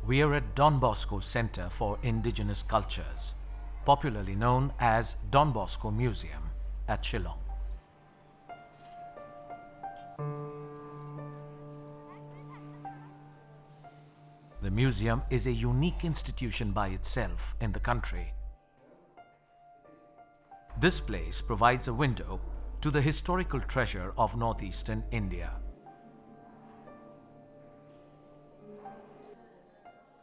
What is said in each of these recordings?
We are at Don Bosco Center for Indigenous Cultures, popularly known as Don Bosco Museum at Shillong. The museum is a unique institution by itself in the country. This place provides a window to the historical treasure of northeastern India.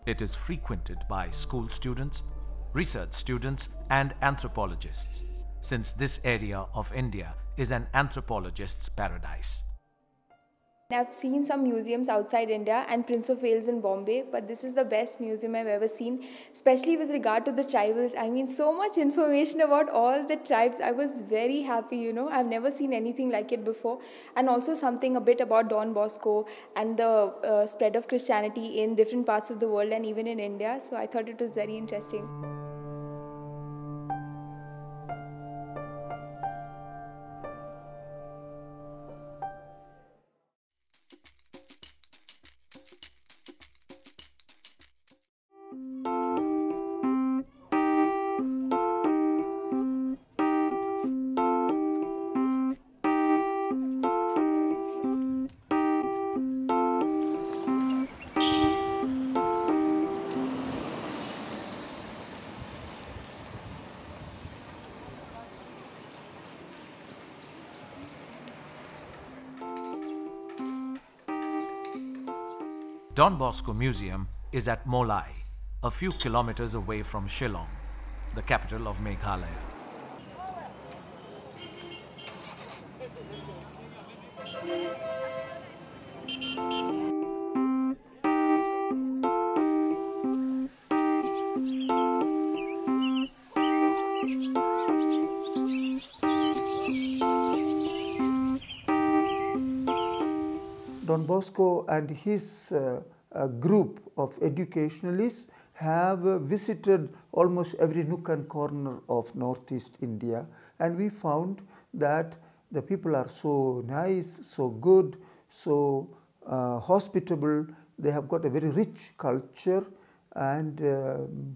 It is frequented by school students, research students and anthropologists, since this area of India is an anthropologist's paradise. I've seen some museums outside India and Prince of Wales in Bombay, but this is the best museum I've ever seen, especially with regard to the tribals. I mean, so much information about all the tribes. I was very happy, you know. I've never seen anything like it before. And also something a bit about Don Bosco and the spread of Christianity in different parts of the world and even in India. So I thought it was very interesting. Don Bosco Museum is at Molai, a few kilometers away from Shillong, the capital of Meghalaya. Don Bosco and his group of educationalists have visited almost every nook and corner of northeast India, and we found that the people are so nice, so good, so hospitable. They have got a very rich culture and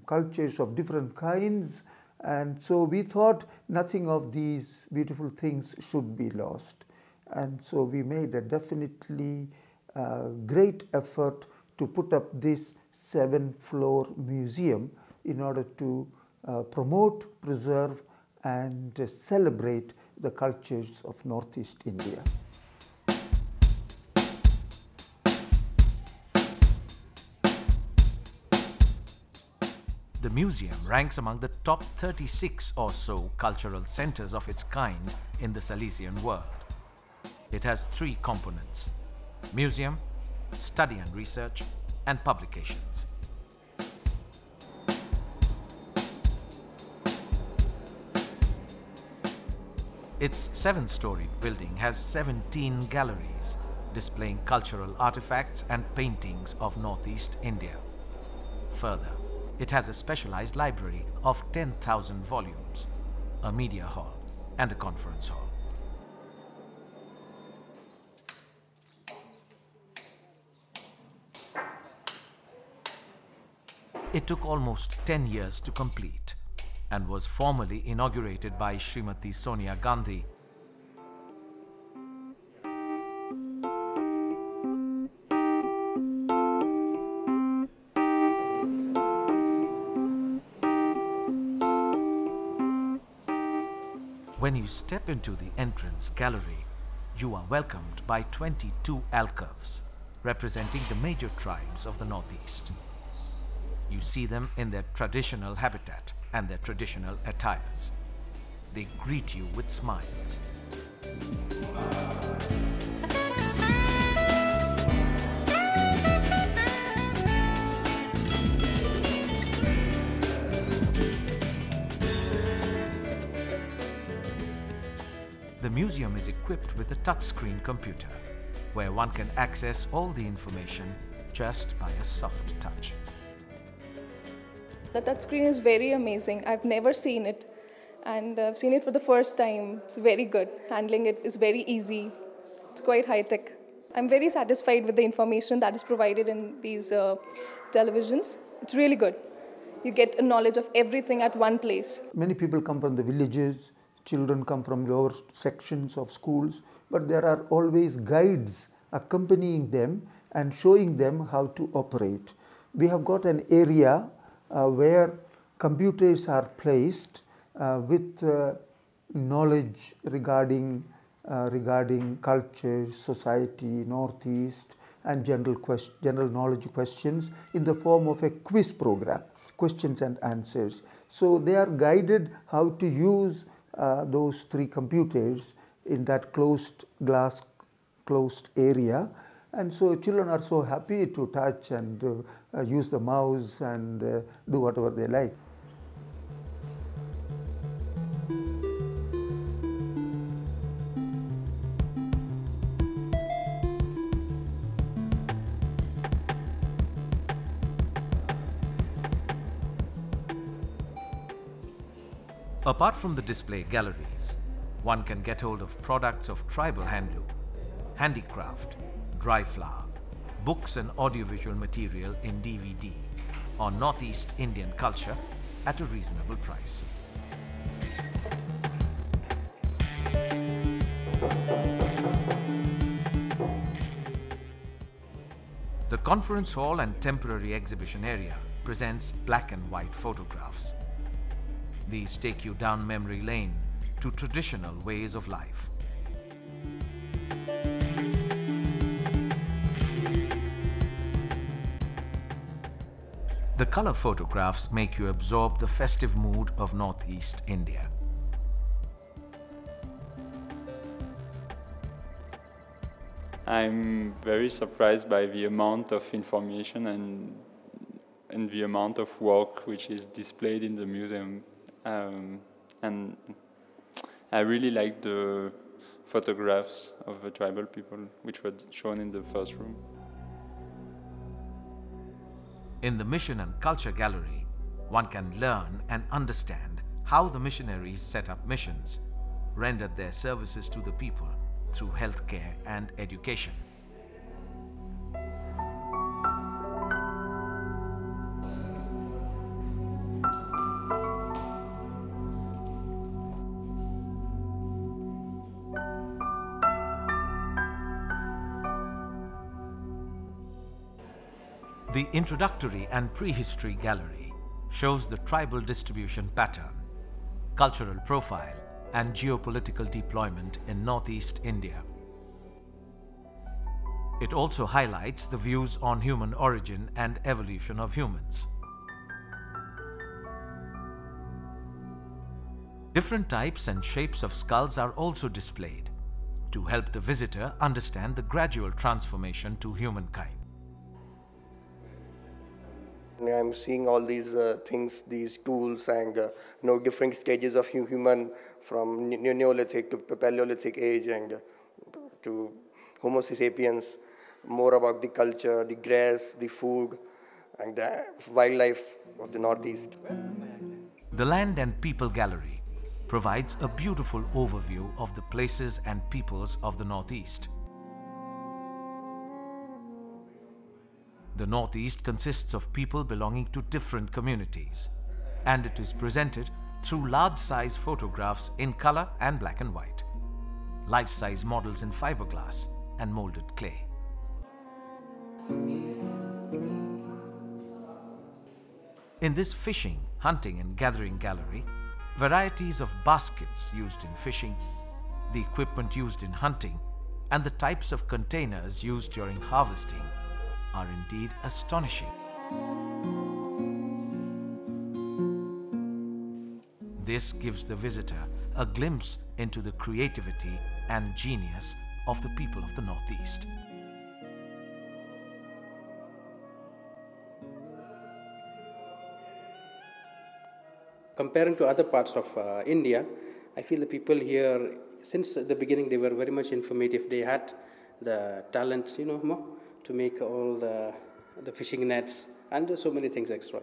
cultures of different kinds, and so we thought nothing of these beautiful things should be lost. And so we made a definitely great effort to put up this 7-floor museum in order to promote, preserve and celebrate the cultures of northeast India. The museum ranks among the top 36 or so cultural centers of its kind in the Silesian world. It has 3 components: museum, study and research, and publications. Its 7-storied building has 17 galleries displaying cultural artifacts and paintings of northeast India. Further, it has a specialized library of 10,000 volumes, a media hall, and a conference hall. It took almost 10 years to complete and was formally inaugurated by Srimati Sonia Gandhi When you step into the entrance gallery, you are welcomed by 22 alcoves representing the major tribes of the Northeast. You see them in their traditional habitat and their traditional attires. They greet you with smiles. The museum is equipped with a touchscreen computer where one can access all the information just by a soft touch. The touchscreen is very amazing. I've never seen it, and I've seen it for the first time. It's very good. Handling it is very easy. It's quite high-tech. I'm very satisfied with the information that is provided in these televisions. It's really good. You get a knowledge of everything at one place. Many people come from the villages, children come from lower sections of schools, but there are always guides accompanying them and showing them how to operate. We have got an area where computers are placed with knowledge regarding culture, society, Northeast, and general knowledge questions in the form of a quiz program, questions and answers. So they are guided how to use those 3 computers in that closed area, and so children are so happy to touch and use the mouse and do whatever they like. Apart from the display galleries, one can get hold of products of tribal handloom, handicraft, dry flower, books and audiovisual material in DVD on Northeast Indian culture at a reasonable price. The conference hall and temporary exhibition area presents black and white photographs. These take you down memory lane to traditional ways of life. The color photographs make you absorb the festive mood of Northeast India. I'm very surprised by the amount of information and the amount of work which is displayed in the museum. And I really like the photographs of the tribal people which were shown in the first room. In the Mission and Culture Gallery, one can learn and understand how the missionaries set up missions, rendered their services to the people through healthcare and education. The Introductory and Prehistory Gallery shows the tribal distribution pattern, cultural profile, and geopolitical deployment in Northeast India. It also highlights the views on human origin and evolution of humans. Different types and shapes of skulls are also displayed to help the visitor understand the gradual transformation to humankind. I'm seeing all these things, these tools, and different stages of human, from Neolithic to Paleolithic age and to Homo sapiens. More about the culture, the grass, the food, and the wildlife of the Northeast. The Land and People Gallery provides a beautiful overview of the places and peoples of the Northeast. The Northeast consists of people belonging to different communities, and it is presented through large-size photographs in color and black and white, life-size models in fiberglass and molded clay. In this fishing, hunting and gathering gallery, varieties of baskets used in fishing, the equipment used in hunting, and the types of containers used during harvesting are indeed astonishing. This gives the visitor a glimpse into the creativity and genius of the people of the Northeast. Comparing to other parts of India, I feel the people here, since the beginning, they were very much informative. They had the talent, to make all the fishing nets and so many things extra.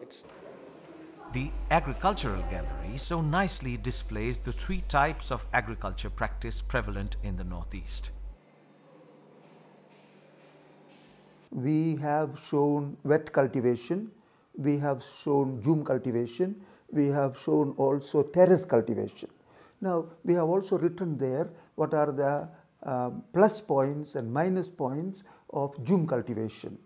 The Agricultural Gallery so nicely displays the 3 types of agriculture practice prevalent in the Northeast. We have shown wet cultivation, we have shown jhum cultivation, we have shown also terrace cultivation. Now, we have also written there what are the plus points and minus points of jhum cultivation.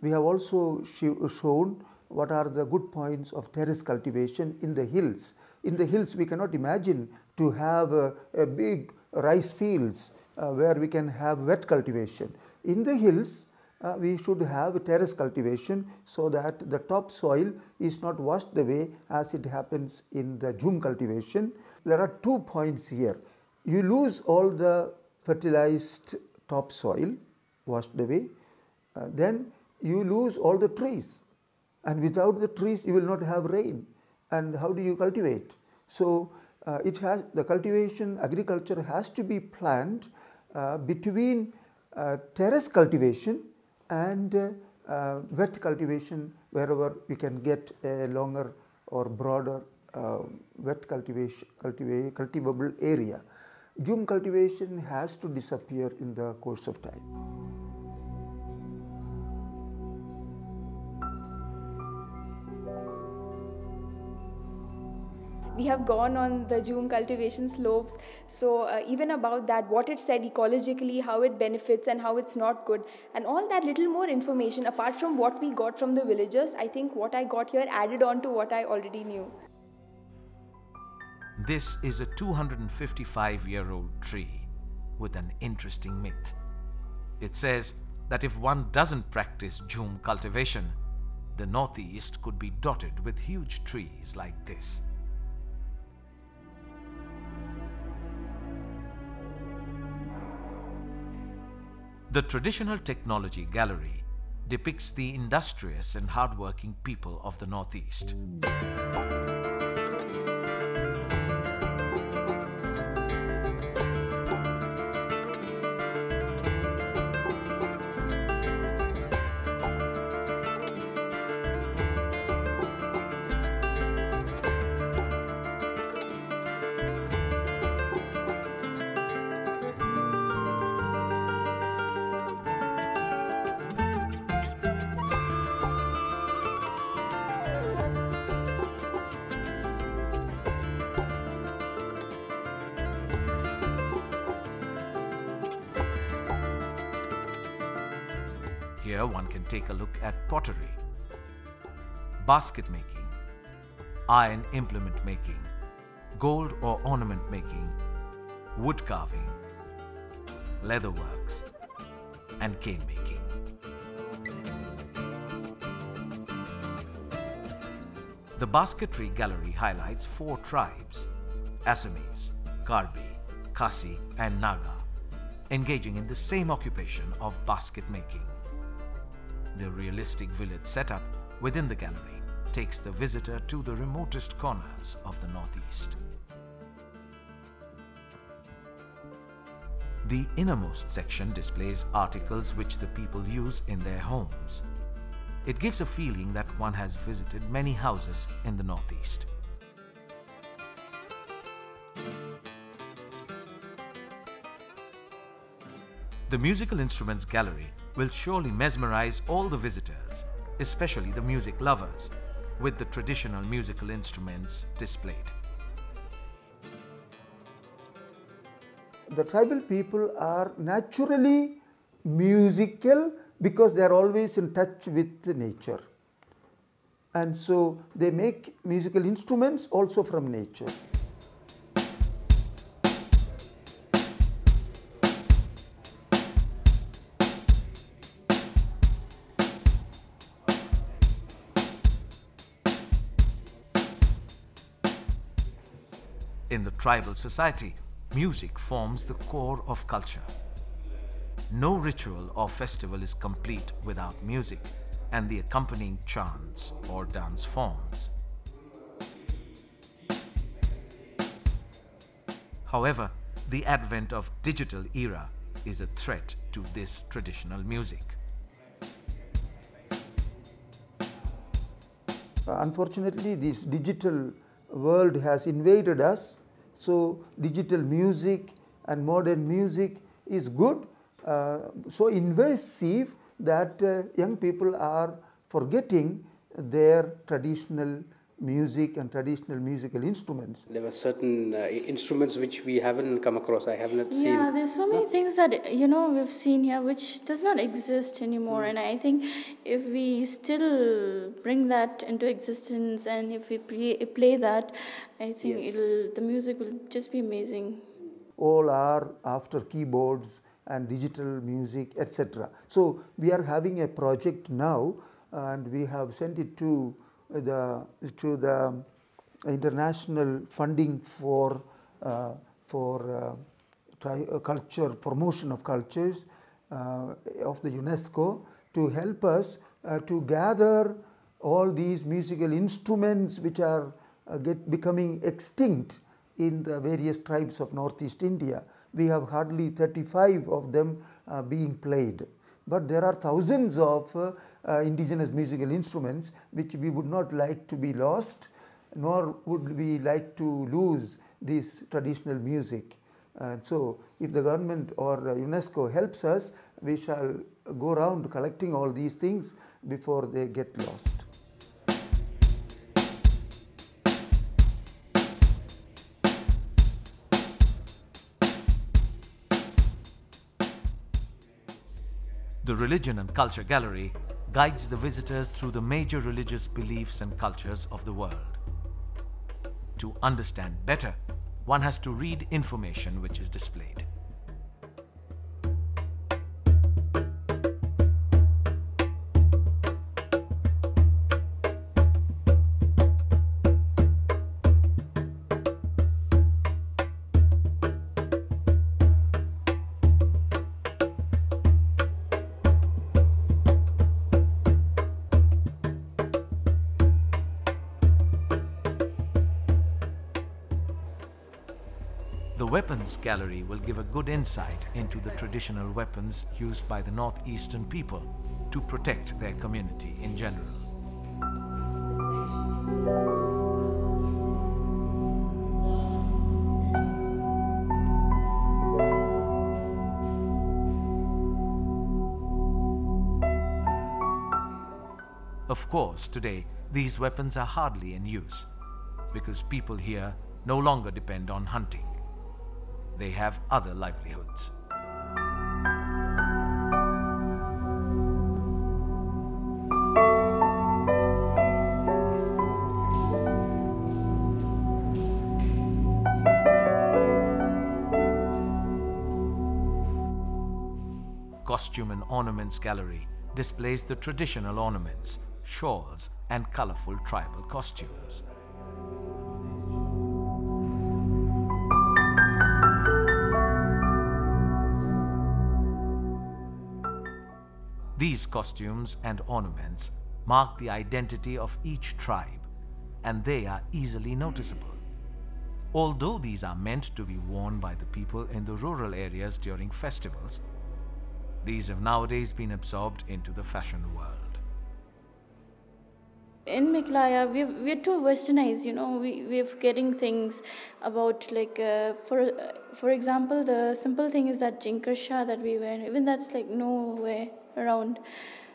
We have also shown what are the good points of terrace cultivation in the hills. In the hills, we cannot imagine to have a big rice fields where we can have wet cultivation. In the hills, we should have terrace cultivation so that the topsoil is not washed away as it happens in the jhum cultivation. There are 2 points here. You lose all the fertilized topsoil washed away, then you lose all the trees, and without the trees you will not have rain, and how do you cultivate? So the cultivation, agriculture has to be planned between terrace cultivation and wet cultivation wherever we can get a longer or broader wet cultivable area. Jhum cultivation has to disappear in the course of time. We have gone on the jhum cultivation slopes, so even about that, what it said ecologically, how it benefits and how it's not good, and all that little more information apart from what we got from the villagers, I think what I got here added on to what I already knew. This is a 255-year-old tree with an interesting myth. It says that if one doesn't practice jhum cultivation, the northeast could be dotted with huge trees like this. The Traditional Technology Gallery depicts the industrious and hardworking people of the Northeast. Here one can take a look at pottery, basket making, iron implement making, gold or ornament making, wood carving, leatherworks, and cane making. The basketry gallery highlights 4 tribes, Assamese, Karbi, Khasi, and Naga, engaging in the same occupation of basket making. The realistic village setup within the gallery takes the visitor to the remotest corners of the Northeast. The innermost section displays articles which the people use in their homes. It gives a feeling that one has visited many houses in the Northeast. The Musical Instruments Gallery will surely mesmerize all the visitors, especially the music lovers, with the traditional musical instruments displayed. The tribal people are naturally musical because they are always in touch with nature, and so they make musical instruments also from nature. In the tribal society, music forms the core of culture. No ritual or festival is complete without music and the accompanying chants or dance forms. However, the advent of digital era is a threat to this traditional music. Unfortunately, this digital world has invaded us, so digital music and modern music is good, so invasive that young people are forgetting their traditional music and traditional musical instruments. There were certain instruments which we haven't come across. I have not seen. Yeah, there's so many things that, you know, we've seen here which does not exist anymore. And I think if we still bring that into existence and if we play that, I think the music will just be amazing. All are after keyboards and digital music, etc. So we are having a project now, and we have sent it to the international funding for culture, promotion of cultures of the UNESCO, to help us to gather all these musical instruments which are becoming extinct in the various tribes of Northeast India. We have hardly 35 of them being played. But there are thousands of indigenous musical instruments which we would not like to be lost, nor would we like to lose this traditional music. So if the government or UNESCO helps us, we shall go around collecting all these things before they get lost. The Religion and Culture Gallery guides the visitors through the major religious beliefs and cultures of the world. To understand better, one has to read information which is displayed. The Weapons Gallery will give a good insight into the traditional weapons used by the northeastern people to protect their community in general. Of course, today, these weapons are hardly in use because people here no longer depend on hunting. They have other livelihoods. Costume and Ornaments Gallery displays the traditional ornaments, shawls, and colorful tribal costumes. These costumes and ornaments mark the identity of each tribe, and they are easily noticeable. Although these are meant to be worn by the people in the rural areas during festivals, these have nowadays been absorbed into the fashion world. In Meghalaya, we're too westernized, you know. We're getting things about, like, for example, the simple thing is that jinkersha that we wear, even that's like nowhere around.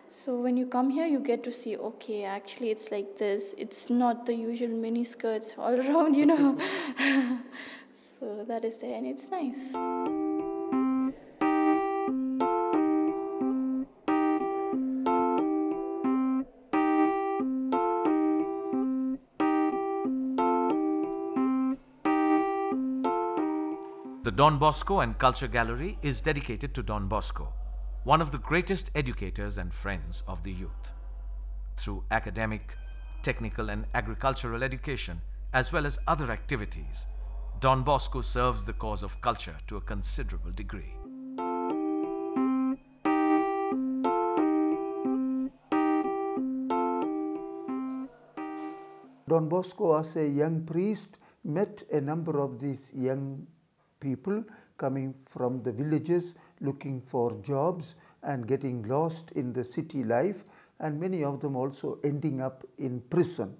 So when you come here, you get to see, okay, actually it's like this. It's not the usual mini skirts all around, you know. So that is there, and it's nice. The Don Bosco and Culture Gallery is dedicated to Don Bosco, one of the greatest educators and friends of the youth. Through academic, technical and agricultural education, as well as other activities, Don Bosco serves the cause of culture to a considerable degree. Don Bosco, as a young priest, met a number of these young people coming from the villages looking for jobs and getting lost in the city life, and many of them also ending up in prison.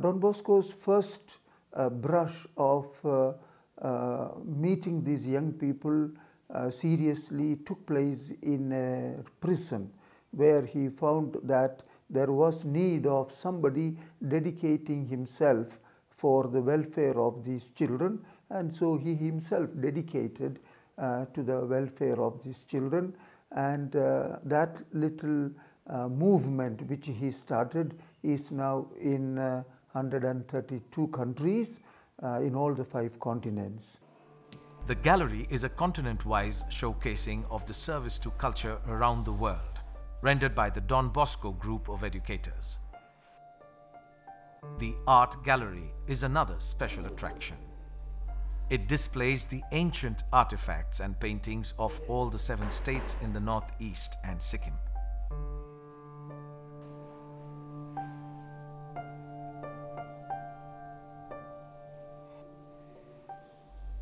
Don Bosco's first brush of meeting these young people seriously took place in a prison where he found that there was need of somebody dedicating himself for the welfare of these children, and so he himself dedicated to the welfare of these children, and that little movement which he started is now in 132 countries in all the 5 continents. The gallery is a continent-wise showcasing of the service to culture around the world, rendered by the Don Bosco group of educators. The art gallery is another special attraction. It displays the ancient artifacts and paintings of all the 7 states in the northeast and Sikkim.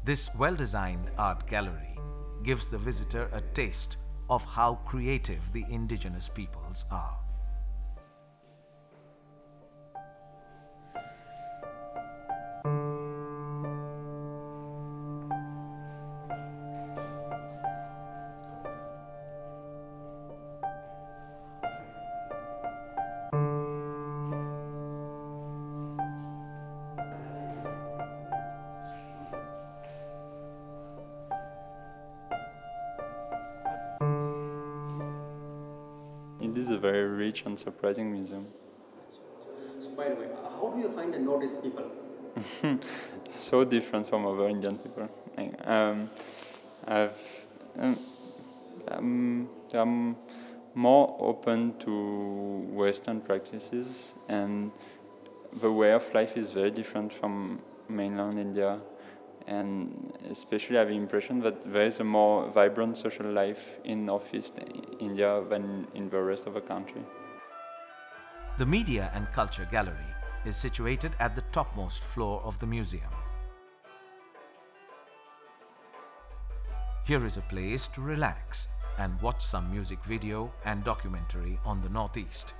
This well-designed art gallery gives the visitor a taste of how creative the indigenous peoples are. It is a very rich and surprising museum. So by the way, how do you find the notice people? So different from other Indian people. I'm more open to Western practices, and the way of life is very different from mainland India. And especially I have the impression that there is a more vibrant social life in Northeast India than in the rest of the country. The Media and Culture Gallery is situated at the topmost floor of the museum. Here is a place to relax and watch some music video and documentary on the Northeast.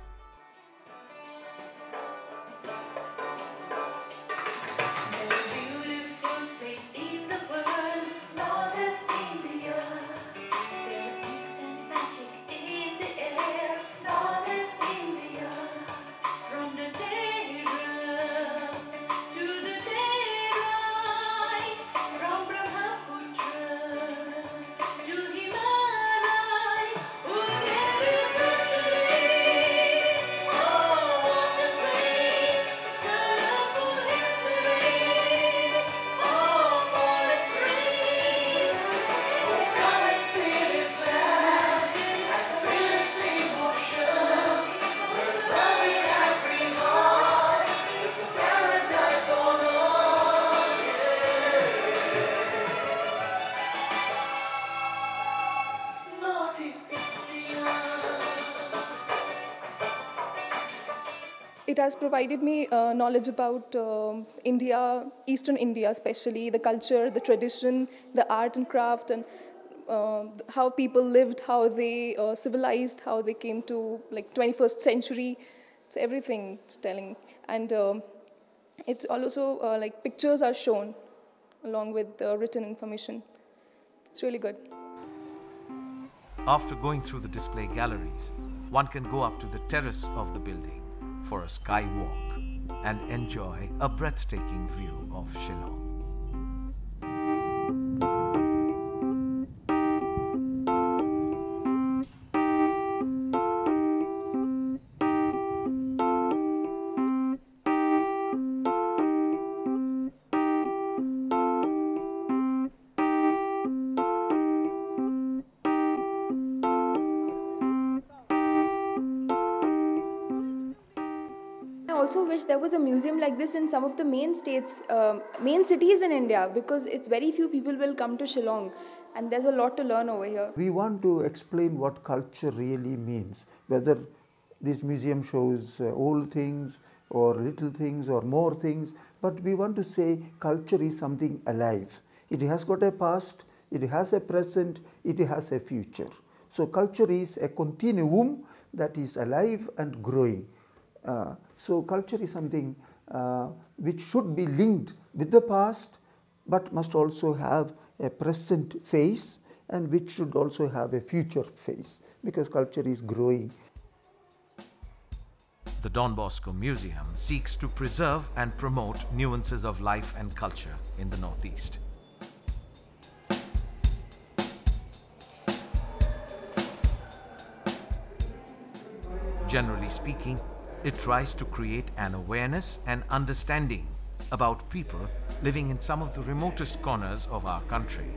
It has provided me knowledge about India, Eastern India especially, the culture, the tradition, the art and craft, and how people lived, how they civilized, how they came to like 21st century. It's everything it's telling. And it's also like pictures are shown along with the written information. It's really good. After going through the display galleries, one can go up to the terrace of the building for a sky walk and enjoy a breathtaking view of Shillong. I also wish there was a museum like this in some of the main states, main cities in India, because it's very few people will come to Shillong and there's a lot to learn over here. We want to explain what culture really means, whether this museum shows old things or little things or more things, but we want to say culture is something alive. It has got a past, it has a present, it has a future. So culture is a continuum that is alive and growing. So culture is something which should be linked with the past, but must also have a present face and which should also have a future face because culture is growing. The Don Bosco Museum seeks to preserve and promote nuances of life and culture in the Northeast. Generally speaking, it tries to create an awareness and understanding about people living in some of the remotest corners of our country.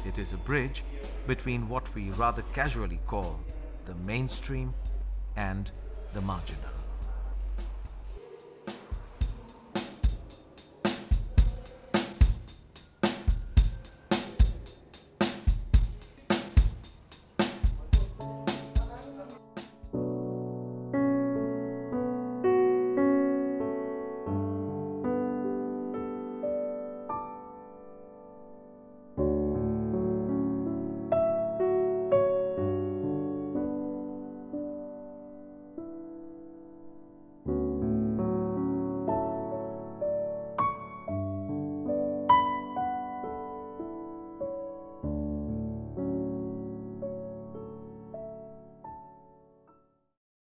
It is a bridge between what we rather casually call the mainstream and the marginal.